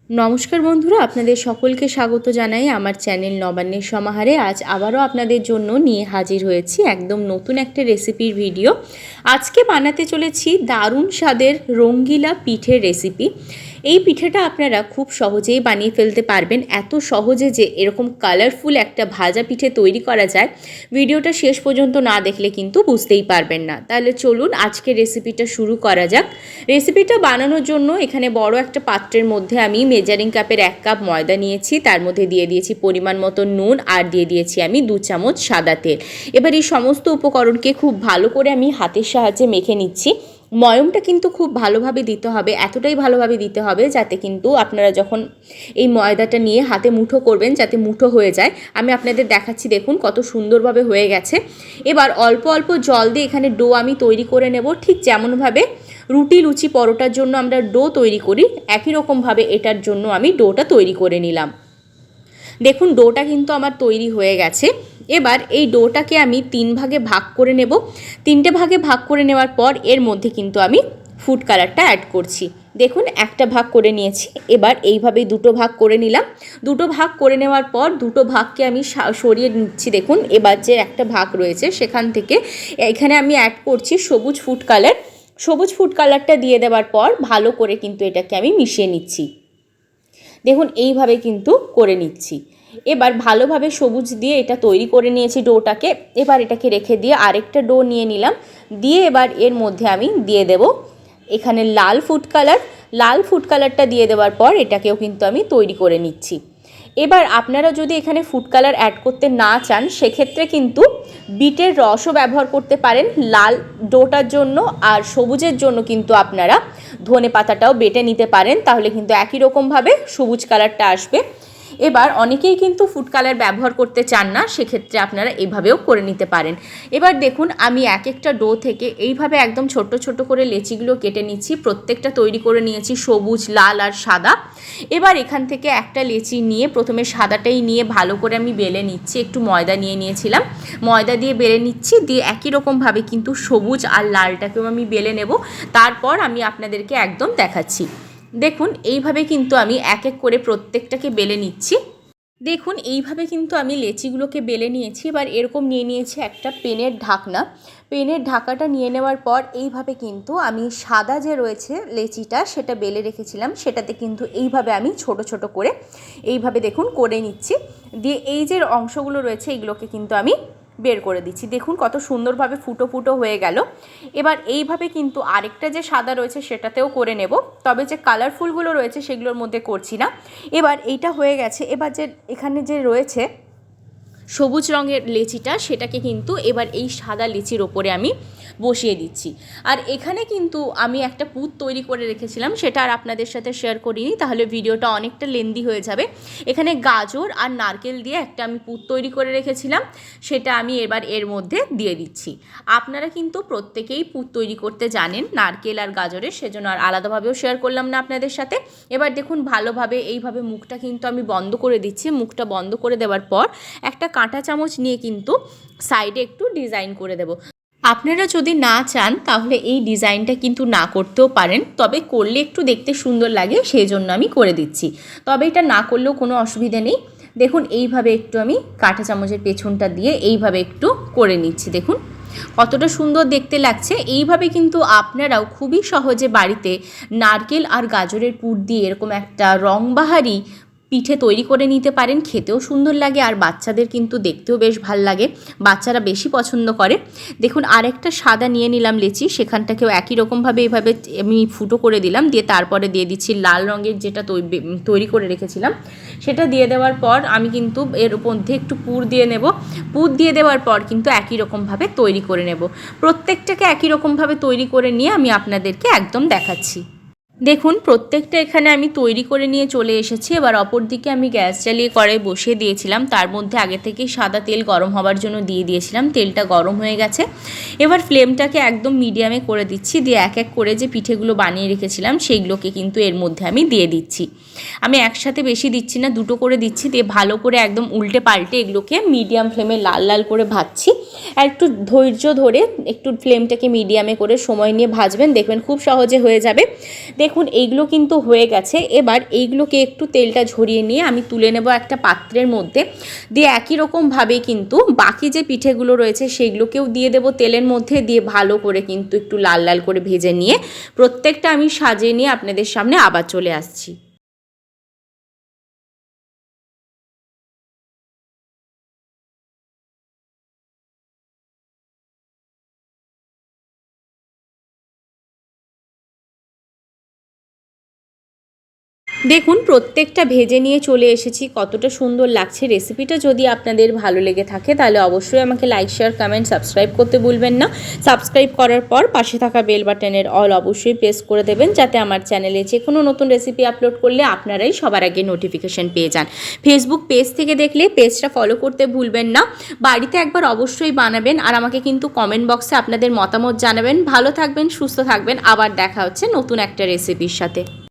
নমস্কার বন্ধুরা, আপনাদের সকলকে স্বাগত জানাই আমার চ্যানেল নবান্নের সমাহারে। আজ আবারও আপনাদের জন্য নিয়ে হাজির হয়েছি একদম নতুন একটা রেসিপির ভিডিও। আজকে বানাতে চলেছি দারুণ স্বাদের রঙ্গিলা পিঠের রেসিপি। এই পিঠেটা আপনারা খুব সহজেই বানিয়ে ফেলতে পারবেন, এত সহজে যে এরকম কালারফুল একটা ভাজা পিঠে তৈরি করা যায়। ভিডিওটা শেষ পর্যন্ত না দেখলে কিন্তু বুঝতেই পারবেন না। তাহলে চলুন আজকে রেসিপিটা শুরু করা যাক। রেসিপিটা বানানোর জন্য এখানে বড় একটা পাত্রের মধ্যে আমি মেজারিং কাপের 1 কাপ ময়দা নিয়েছি, তার মধ্যে দিয়ে দিয়েছি পরিমাণ মতো নুন আর দিয়ে দিয়েছি আমি 2 চামচ সাদা তেল। এবার এই সমস্ত উপকরণকে খুব ভালো করে আমি হাতের সাহায্যে মেখে নিচ্ছি। ময়মটা কিন্তু খুব ভালোভাবে দিতে হবে, এতটাই ভালোভাবে দিতে হবে যাতে কিন্তু আপনারা যখন এই ময়দাটা নিয়ে হাতে মুঠো করবেন যাতে মুঠো হয়ে যায়। আমি আপনাদের দেখাচ্ছি, দেখুন কত সুন্দরভাবে হয়ে গেছে। এবার অল্প অল্প জল দিয়ে এখানে ডো আমি তৈরি করে নেব, ঠিক যেমনভাবে রুটি লুচি পরোটার জন্য আমরা ডো তৈরি করি একই রকমভাবে এটার জন্য আমি ডোটা তৈরি করে নিলাম। দেখুন ডোটা কিন্তু আমার তৈরি হয়ে গেছে। এবার এই ডোটাকে আমি 3 ভাগে ভাগ করে নেব। 3টে ভাগে ভাগ করে নেওয়ার পর এর মধ্যে কিন্তু আমি ফুড কালারটা অ্যাড করছি। দেখুন একটা ভাগ করে নিয়েছি, এবার এইভাবেই 2টো ভাগ করে নিলাম। 2টো ভাগ করে নেওয়ার পর 2টো ভাগকে আমি সরিয়ে নিচ্ছি। দেখুন এবার যে একটা ভাগ রয়েছে সেখান থেকে এখানে আমি অ্যাড করছি সবুজ ফুড কালার। সবুজ ফুড কালারটা দিয়ে দেওয়ার পর ভালো করে কিন্তু এটাকে আমি মিশিয়ে নিচ্ছি। দেখুন এইভাবে কিন্তু করে নিচ্ছি। এবার ভালোভাবে সবুজ দিয়ে এটা তৈরি করে নিয়েছি ডোটাকে। এবার এটাকে রেখে দিয়ে আরেকটা ডো নিয়ে নিলাম, দিয়ে এবার এর মধ্যে আমি দিয়ে দেব এখানে লাল ফুড কালার। লাল ফুড কালারটা দিয়ে দেওয়ার পর এটাকেও কিন্তু আমি তৈরি করে নিচ্ছি। এবার আপনারা যদি এখানে ফুড কালার অ্যাড করতে না চান সেক্ষেত্রে কিন্তু বিটের রসও ব্যবহার করতে পারেন লাল ডোটার জন্য, আর সবুজের জন্য কিন্তু আপনারা ধনে পাতাটাও বেটে নিতে পারেন, তাহলে কিন্তু একই রকমভাবে সবুজ কালারটা আসবে। এবার অনেকেই কিন্তু ফুড কালার ব্যবহার করতে চান না, সেক্ষেত্রে আপনারা এইভাবেও করে নিতে পারেন। এবার দেখুন আমি এক একটা ডো থেকে এইভাবে একদম ছোট ছোট করে লেচিগুলো কেটে নিচ্ছি। প্রত্যেকটা তৈরি করে নিয়েছি সবুজ, লাল আর সাদা। এবার এখান থেকে একটা লেচি নিয়ে প্রথমে সাদাটাই নিয়ে ভালো করে আমি বেলে নিচ্ছি। একটু ময়দা নিয়ে নিয়েছিলাম, ময়দা দিয়ে বেলে নিচ্ছি। দিয়ে একই রকমভাবে কিন্তু সবুজ আর লালটাকেও আমি বেলে নেব, তারপর আমি আপনাদেরকে একদম দেখাচ্ছি। দেখুন এইভাবে কিন্তু আমি এক এক করে প্রত্যেকটাকে বেলে নিচ্ছি। দেখুন এইভাবে কিন্তু আমি লেচিগুলোকে বেলে নিয়েছি। এবার এরকম নিয়ে নিয়েছি একটা পেনের ঢাকনা। পেনের ঢাকাটা নিয়ে নেওয়ার পর এইভাবে কিন্তু আমি সাদা যে রয়েছে লেচিটা সেটা বেলে রেখেছিলাম, সেটাতে কিন্তু এইভাবে আমি ছোট ছোট করে এইভাবে দেখুন করে নিচ্ছি। দিয়ে এই যে অংশগুলো রয়েছে এইগুলোকে কিন্তু আমি বের করে দিচ্ছি। দেখুন কত সুন্দরভাবে ফুটো ফুটো হয়ে গেল। এবার এইভাবে কিন্তু আরেকটা যে সাদা রয়েছে সেটাতেও করে নেব, তবে যে কালারফুলগুলো রয়েছে সেগুলোর মধ্যে করছি না। এবার এইটা হয়ে গেছে। এবার যে এখানে যে রয়েছে সবুজ রঙের লেচিটা সেটাকে কিন্তু এবার এই সাদা লেচির ওপরে আমি বসিয়ে দিচ্ছি। আর এখানে কিন্তু আমি একটা পুর তৈরি করে রেখেছিলাম, সেটা আর আপনাদের সাথে শেয়ার করিনি, তাহলে ভিডিওটা অনেকটা লেন্দি হয়ে যাবে। এখানে গাজর আর নারকেল দিয়ে একটা আমি পুর তৈরি করে রেখেছিলাম, সেটা আমি এবার এর মধ্যে দিয়ে দিচ্ছি। আপনারা কিন্তু প্রত্যেকেই পুর তৈরি করতে জানেন নারকেল আর গাজরের, সেজন্য আর আলাদাভাবেও শেয়ার করলাম না আপনাদের সাথে। এবার দেখুন ভালোভাবে এইভাবে মুখটা কিন্তু আমি বন্ধ করে দিচ্ছি। মুখটা বন্ধ করে দেওয়ার পর একটা কাঁটা চামচ নিয়ে কিন্তু সাইডে একটু ডিজাইন করে দেব। আপনারা যদি না চান তাহলে এই ডিজাইনটা কিন্তু না করতেও পারেন, তবে করলে একটু দেখতে সুন্দর লাগে সেই জন্য আমি করে দিচ্ছি। তবে এটা না করলেও কোনো অসুবিধা নেই। দেখুন এইভাবে একটু আমি কাঁটা চামচের পেছনটা দিয়ে এইভাবে একটু করে নিচ্ছি। দেখুন কতটা সুন্দর দেখতে লাগছে। এইভাবে কিন্তু আপনারাও খুবই সহজে বাড়িতে নারকেল আর গাজরের পুর দিয়ে এরকম একটা রংবাহারি পিঠে তৈরি করে নিতে পারেন। খেতেও সুন্দর লাগে আর বাচ্চাদের কিন্তু দেখতেও বেশ ভাল লাগে, বাচ্চারা বেশি পছন্দ করে। দেখুন আরেকটা সাদা নিয়ে নিলাম লেচি, সেখানটাকেও একই রকমভাবে এইভাবে আমি ফুটো করে দিলাম। দিয়ে তারপরে দিয়ে দিচ্ছি লাল রঙের যেটা তৈরি করে রেখেছিলাম, সেটা দিয়ে দেওয়ার পর আমি কিন্তু এর মধ্যে একটু পুর দিয়ে নেব। পুর দিয়ে দেওয়ার পর কিন্তু একই রকমভাবে তৈরি করে নেব। প্রত্যেকটাকে একই রকমভাবে তৈরি করে নিয়ে আমি আপনাদেরকে একদম দেখাচ্ছি। দেখুন প্রত্যেকটা এখানে আমি তৈরি করে নিয়ে চলে এসেছি। এবার অপর দিকে আমি গ্যাস জ্বালিয়ে কড়াই বসিয়ে দিয়েছিলাম, তার মধ্যে আগে থেকেই সাদা তেল গরম হওয়ার জন্য দিয়ে দিয়েছিলাম। তেলটা গরম হয়ে গেছে। এবার ফ্লেমটাকে একদম মিডিয়ামে করে দিচ্ছি। দিয়ে এক এক করে যে পিঠেগুলো বানিয়ে রেখেছিলাম সেইগুলোকে কিন্তু এর মধ্যে আমি দিয়ে দিচ্ছি। আমি একসাথে বেশি দিচ্ছি না, 2টো করে দিচ্ছি। দিয়ে ভালো করে একদম উল্টে পাল্টে এগুলোকে মিডিয়াম ফ্লেমে লাল লাল করে ভাজছি। আর একটু ধৈর্য ধরে একটু ফ্লেমটাকে মিডিয়ামে করে সময় নিয়ে ভাজবেন, দেখবেন খুব সহজে হয়ে যাবে। দেখুন এইগুলো কিন্তু হয়ে গেছে। এবার এইগুলোকে একটু তেলটা ঝরিয়ে নিয়ে আমি তুলে নেব একটা পাত্রের মধ্যে, দিয়ে একই রকমভাবে কিন্তু বাকি যে পিঠেগুলো রয়েছে সেইগুলোকেও দিয়ে দেবো তেলের মধ্যে, দিয়ে ভালো করে কিন্তু একটু লাল লাল করে ভেজে নিয়ে প্রত্যেকটা আমি সাজিয়ে নিয়ে আপনাদের সামনে আবার চলে আসছি। দেখুন প্রত্যেকটা ভেজে নিয়ে চলে এসেছি, কতটা সুন্দর লাগছে। রেসিপিটা যদি আপনাদের ভালো লেগে থাকে তাহলে অবশ্যই আমাকে লাইক, শেয়ার, কমেন্ট, সাবস্ক্রাইব করতে ভুলবেন না। সাবস্ক্রাইব করার পর পাশে থাকা বেল বাটনের অল অবশ্যই প্রেস করে দেবেন, যাতে আমার চ্যানেলে যে কোনো নতুন রেসিপি আপলোড করলে আপনারাই সবার আগে নোটিফিকেশান পেয়ে যান। ফেসবুক পেজ থেকে দেখলে পেজটা ফলো করতে ভুলবেন না। বাড়িতে একবার অবশ্যই বানাবেন আর আমাকে কিন্তু কমেন্ট বক্সে আপনাদের মতামত জানাবেন। ভালো থাকবেন, সুস্থ থাকবেন, আবার দেখা হচ্ছে নতুন একটা রেসিপির সাথে।